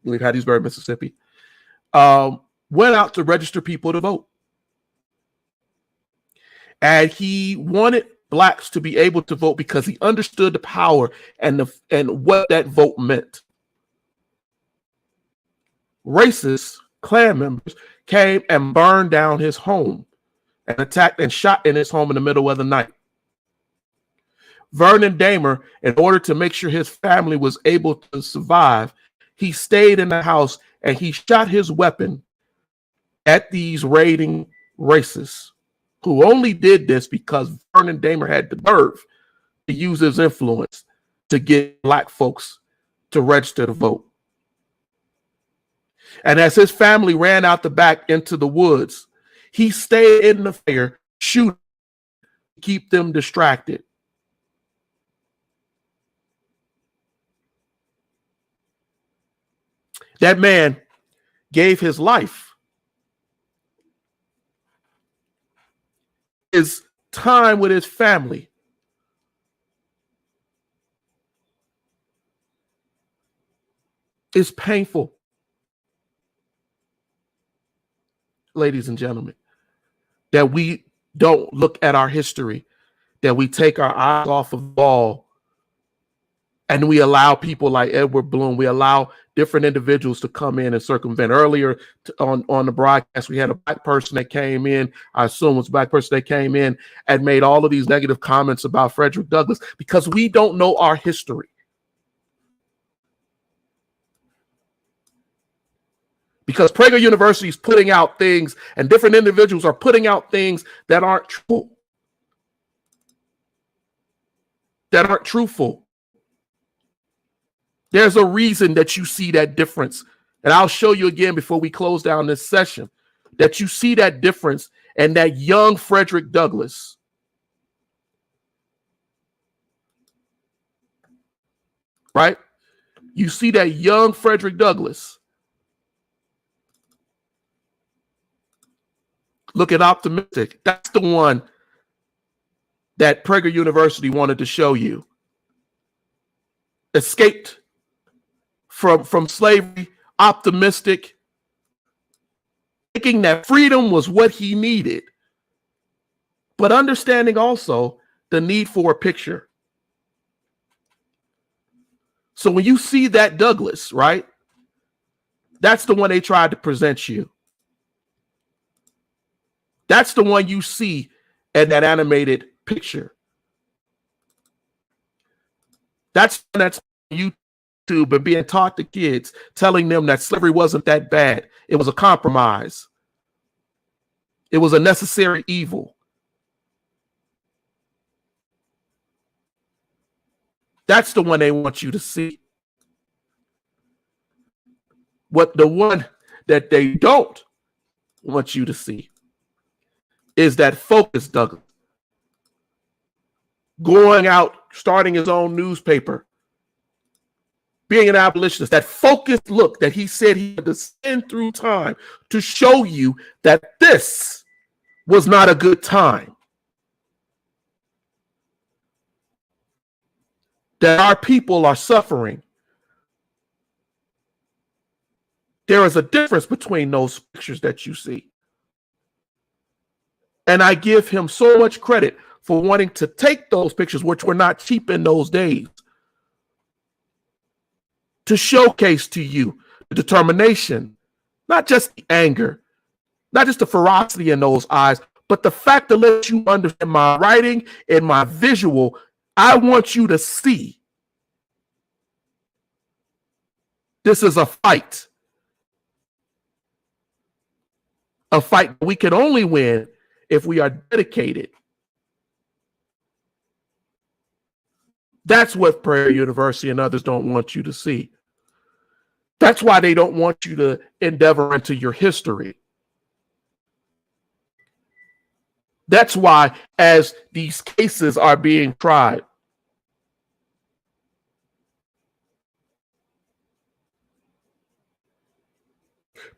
I believe Hattiesburg, Mississippi, went out to register people to vote. And he wanted blacks to be able to vote because he understood the power and what that vote meant. Racist Klan members came and burned down his home and attacked and shot in his home in the middle of the night. Vernon Dahmer, in order to make sure his family was able to survive, he stayed in the house and he shot his weapon at these raiding racists who only did this because Vernon Dahmer had the nerve to use his influence to get black folks to register to vote. And as his family ran out the back into the woods, he stayed in the fire, shooting to keep them distracted. That man gave his life, his time with his family. It's painful, ladies and gentlemen, that we don't look at our history, that we take our eyes off of the ball, and we allow people like Edward Bloom, we allow different individuals to come in and circumvent. Earlier on the broadcast, we had a black person that came in, I assume it was a black person that came in and made all of these negative comments about Frederick Douglass because we don't know our history. Because Prager University is putting out things and different individuals are putting out things that aren't true, that aren't truthful. There's a reason that you see that difference. And I'll show you again before we close down this session, that you see that difference and that young Frederick Douglass. Right? You see that young Frederick Douglass. Look at Optimistic. That's the one that Prager University wanted to show you. Escaped from slavery, optimistic, thinking that freedom was what he needed, but understanding also the need for a picture. So when you see that Douglass, right, that's the one they tried to present you. That's the one you see in that animated picture. That's YouTube and being taught to kids, telling them that slavery wasn't that bad. It was a compromise. It was a necessary evil. That's the one they want you to see. What the one that they don't want you to see is that focused Douglass going out, starting his own newspaper, being an abolitionist, that focused look that he said he had to spend through time to show you that this was not a good time. That our people are suffering. There is a difference between those pictures that you see. And I give him so much credit for wanting to take those pictures, which were not cheap in those days, to showcase to you the determination, not just the anger, not just the ferocity in those eyes, but the fact to let you understand my writing and my visual. I want you to see this is a fight we can only win if we are dedicated. That's what Prager University and others don't want you to see. That's why they don't want you to endeavor into your history. That's why, as these cases are being tried,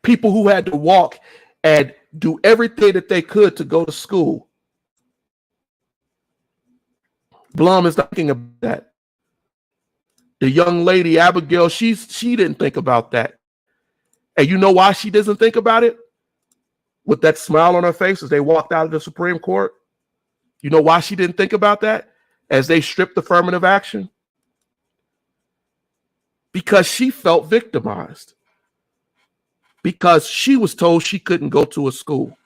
people who had to walk and do everything that they could to go to school. Blum is thinking about that. The young lady, Abigail, she didn't think about that. And you know why she doesn't think about it? With that smile on her face as they walked out of the Supreme Court. You know why she didn't think about that as they stripped affirmative action? Because she felt victimized. Because she was told she couldn't go to a school.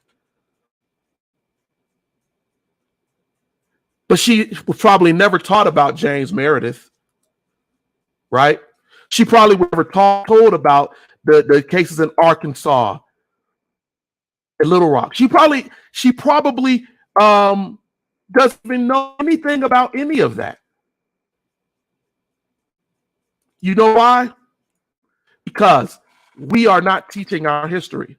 But she was probably never taught about James Meredith, right? She probably was never told about the cases in Arkansas, in Little Rock. She probably doesn't even know anything about any of that. You know why? Because we are not teaching our history.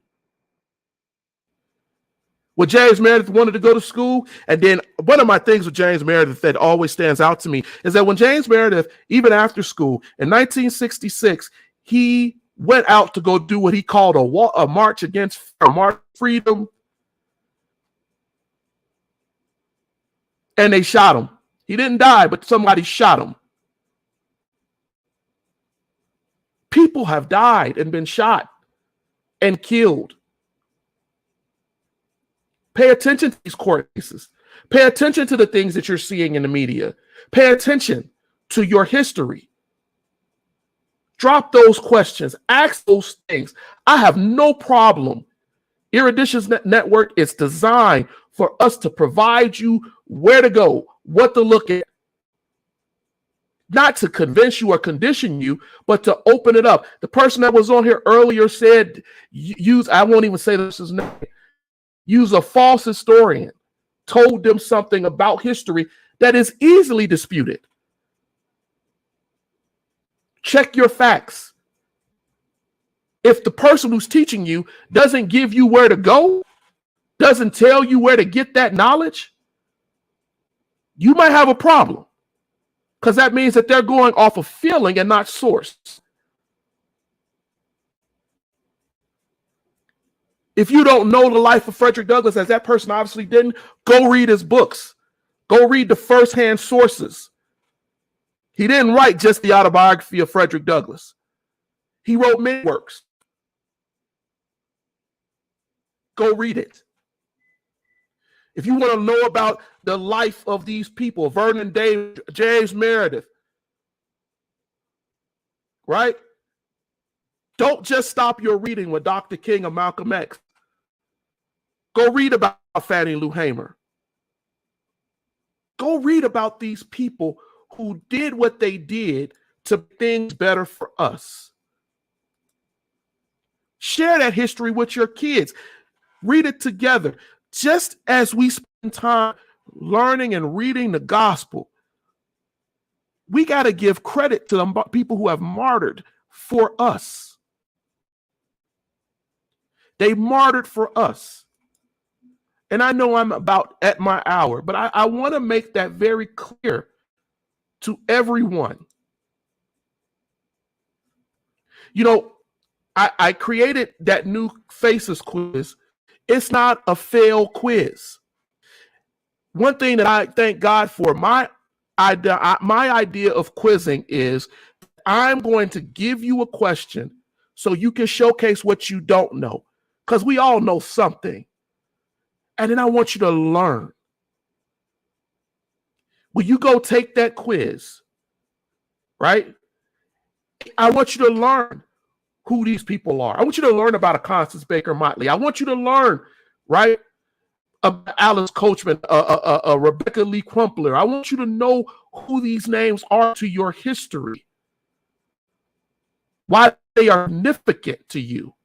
Well, James Meredith wanted to go to school. And then one of my things with James Meredith that always stands out to me is that when James Meredith, even after school in 1966, he went out to go do what he called a march against freedom. And they shot him. He didn't die, but somebody shot him. People have died and been shot and killed. Pay attention to these court cases. Pay attention to the things that you're seeing in the media. Pay attention to your history. Drop those questions. Ask those things. I have no problem. Erudition Network is designed for us to provide you where to go, what to look at. Not to convince you or condition you, but to open it up. The person that was on here earlier said, I won't even say this is name. Use a false historian, told them something about history that is easily disputed. Check your facts. If the person who's teaching you doesn't give you where to go, doesn't tell you where to get that knowledge, you might have a problem, because that means that they're going off of feeling and not source. If you don't know the life of Frederick Douglass, as that person obviously didn't, go read his books. Go read the firsthand sources. He didn't write just the autobiography of Frederick Douglass. He wrote many works. Go read it. If you want to know about the life of these people, Vernon Davis, James Meredith, right? Don't just stop your reading with Dr. King or Malcolm X. Go read about Fannie Lou Hamer. Go read about these people who did what they did to make things better for us. Share that history with your kids. Read it together. Just as we spend time learning and reading the gospel, we got to give credit to the people who have martyred for us. They martyred for us. And I know I'm about at my hour, but I want to make that very clear to everyone. You know, I created that new Faces quiz. It's not a fail quiz. One thing that I thank God for, my idea of quizzing is I'm going to give you a question so you can showcase what you don't know, because we all know something. And then I want you to learn. When you go take that quiz, right? I want you to learn who these people are. I want you to learn about a Constance Baker Motley. I want you to learn, right, about Alice Coachman, Rebecca Lee Crumpler. I want you to know who these names are to your history, why they are significant to you.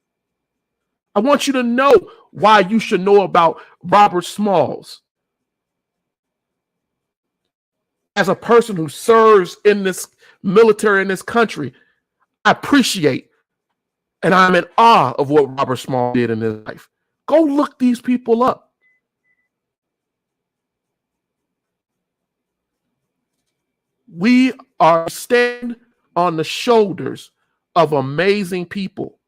I want you to know why you should know about Robert Smalls. As a person who serves in this military in this country, I appreciate and I'm in awe of what Robert Smalls did in his life. Go look these people up. We are standing on the shoulders of amazing people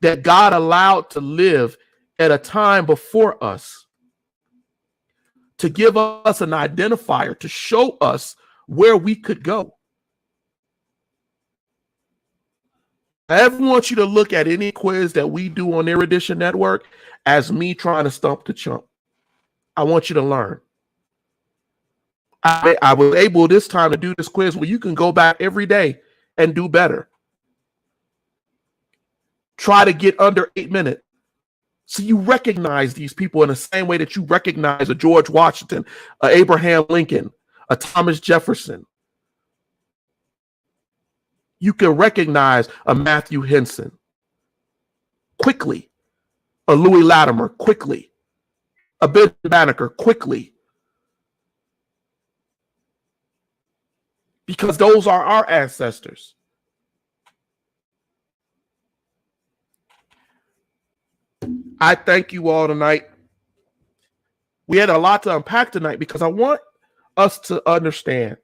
that God allowed to live at a time before us, to give us an identifier, to show us where we could go. I ever want you to look at any quiz that we do on Erudition Network as me trying to stump the chump. I want you to learn. I was able this time to do this quiz where you can go back every day and do better. Try to get under 8 minutes. So you recognize these people in the same way that you recognize a George Washington, a Abraham Lincoln, a Thomas Jefferson. You can recognize a Matthew Henson quickly, a Louis Latimer quickly, a Ben Banneker quickly. Because those are our ancestors. I thank you all tonight. We had a lot to unpack tonight because I want us to understand.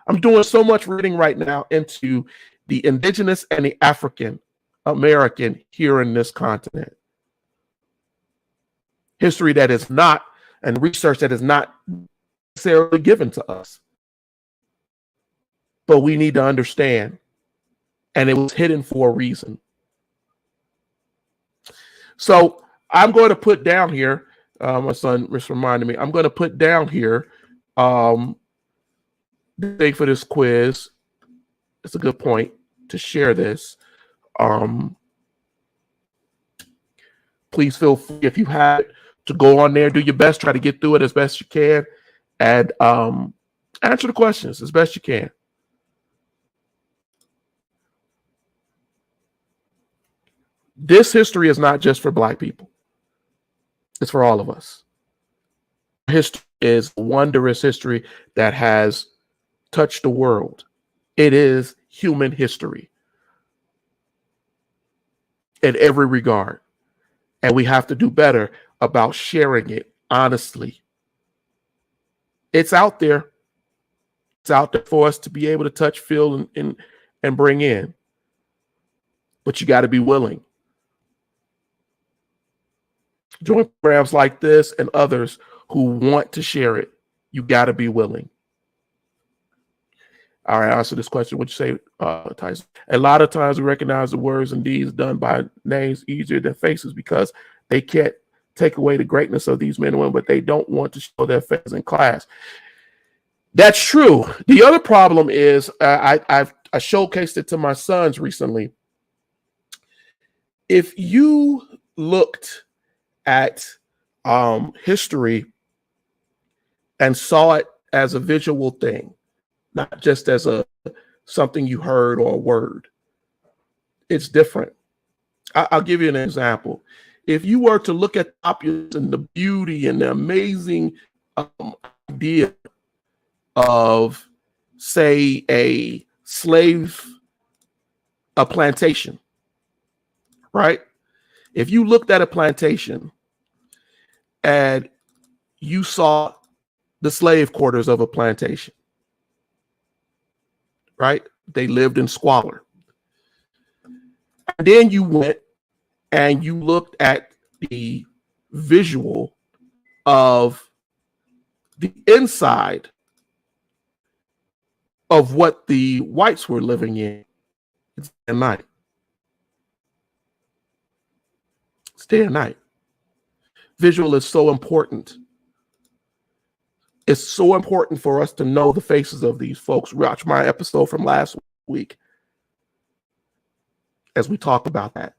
I'm doing so much reading right now into the indigenous and the African American here in this continent. History that is not, and research that is not necessarily given to us. But we need to understand, and it was hidden for a reason. So I'm going to put down here, my son just reminded me, I'm going to put down here the thing for this quiz. It's a good point to share this. Please feel free, if you have it, to go on there, do your best, try to get through it as best you can, and answer the questions as best you can. This history is not just for Black people. It's for all of us. History is a wondrous history that has touched the world. It is human history in every regard. And we have to do better about sharing it honestly. It's out there. It's out there for us to be able to touch, feel, and bring in. But you got to be willing. Join programs like this and others who want to share it. You got to be willing. All right, answer this question. What you say, Tyson? A lot of times we recognize the words and deeds done by names easier than faces because they can't take away the greatness of these men and women, but they don't want to show their faces in class. That's true. The other problem is I showcased it to my sons recently. If you looked at history and saw it as a visual thing, not just as something you heard or a word, it's different. I'll give you an example. If you were to look at opulence and the beauty and the amazing idea of, say, a plantation, right? If you looked at a plantation and you saw the slave quarters of a plantation, right? They lived in squalor. And then you went and you looked at the visual of the inside of what the whites were living in. It's day and night. It's day and night. Visual is so important. It's so important for us to know the faces of these folks. Watch my episode from last week as we talk about that.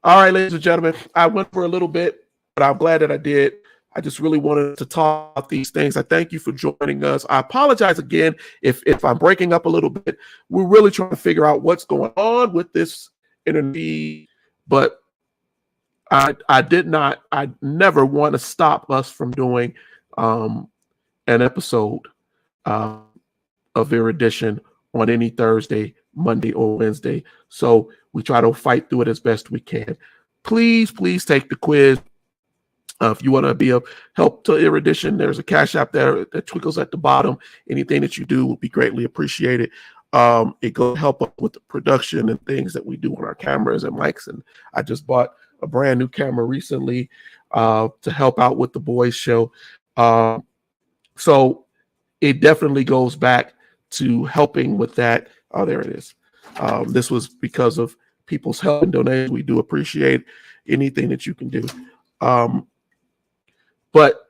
All right, ladies and gentlemen, I went for a little bit, but I'm glad that I did. I just really wanted to talk about these things. I thank you for joining us. I apologize again if I'm breaking up a little bit. We're really trying to figure out what's going on with this internet, but I never want to stop us from doing an episode of Erudition on any Thursday, Monday, or Wednesday. So we try to fight through it as best we can. Please take the quiz. If you want to be of help to Erudition, there's a Cash App there that twinkles at the bottom. Anything that you do will be greatly appreciated. It will help us with the production and things that we do on our cameras and mics. And I just bought a brand new camera recently to help out with the boys show. So it definitely goes back to helping with that. Oh, there it is. This was because of people's help and donations. We do appreciate anything that you can do. But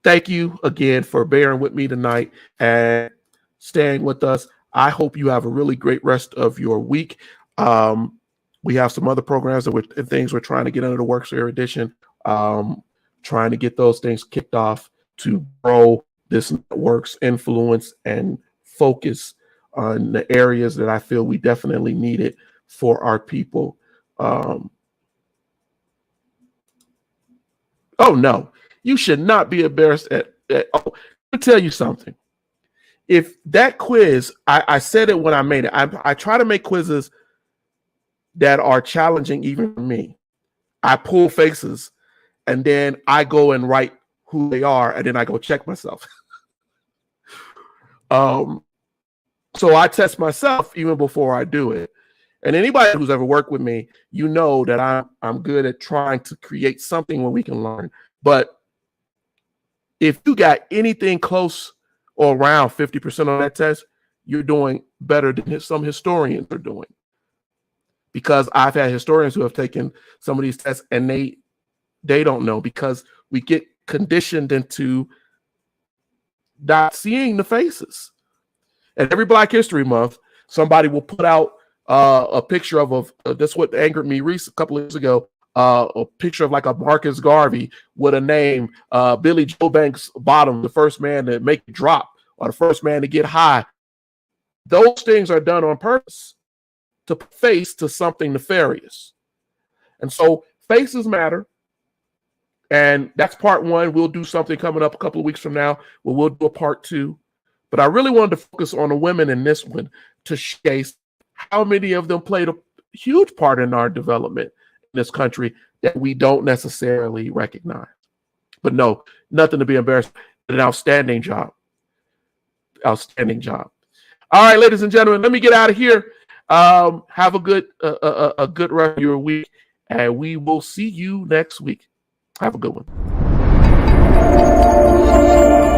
thank you again for bearing with me tonight and staying with us. I hope you have a really great rest of your week. We have some other programs and things we're trying to get under the works for Erudition, trying to get those things kicked off to grow this network's influence and focus on the areas that I feel we definitely need it for our people. Oh, no. You should not be embarrassed at oh, let me tell you something. If that quiz, I said it when I made it. I try to make quizzes that are challenging even for me. I pull faces, and then I go and write who they are, and then I go check myself. So I test myself even before I do it. And anybody who's ever worked with me, you know that I'm good at trying to create something where we can learn. But if you got anything close or around 50% on that test, you're doing better than some historians are doing. Because I've had historians who have taken some of these tests and they don't know, because we get conditioned into not seeing the faces. And every Black History Month, somebody will put out a picture of that's what angered me a couple of years ago, a picture of like a Marcus Garvey with a name, Billy Joe Banks Bottom, the first man to make it drop, or the first man to get high. Those things are done on purpose to put face to something nefarious. And so faces matter. And that's part one. We'll do something coming up a couple of weeks from now where we'll do a part two. But I really wanted to focus on the women in this one to showcase how many of them played a huge part in our development in this country that we don't necessarily recognize. But no, nothing to be embarrassed. An outstanding job. Outstanding job. All right, ladies and gentlemen, let me get out of here. Have a good rest of your week, and we will see you next week. Have a good one.